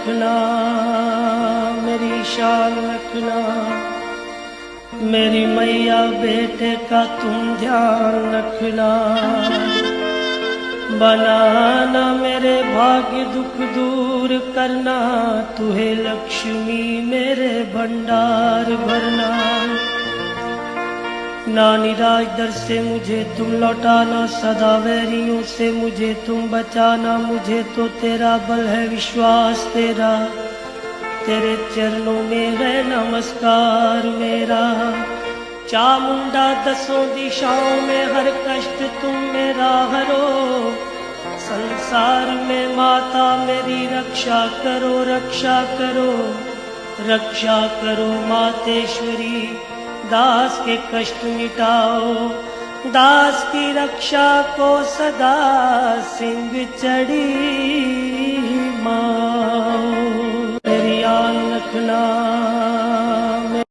रखना, मेरी शान रखना, मेरी मैया बेटे का तुम ध्यान रखना। बनाना मेरे भाग्य दुख दूर करना, तू है लक्ष्मी मेरे भंडार भरना। नानी राज दर से मुझे तुम लौटाना, सदा वैरियों से मुझे तुम बचाना। मुझे तो तेरा बल है विश्वास तेरा, तेरे चरणों में है नमस्कार मेरा। चामुंडा दसों दिशाओं में हर कष्ट तुम मेरा हरो। संसार में माता मेरी रक्षा करो, रक्षा करो, रक्षा करो मातेश्वरी। दास के कष्ट मिटाओ, दास की रक्षा को सदा सिंह चढ़ी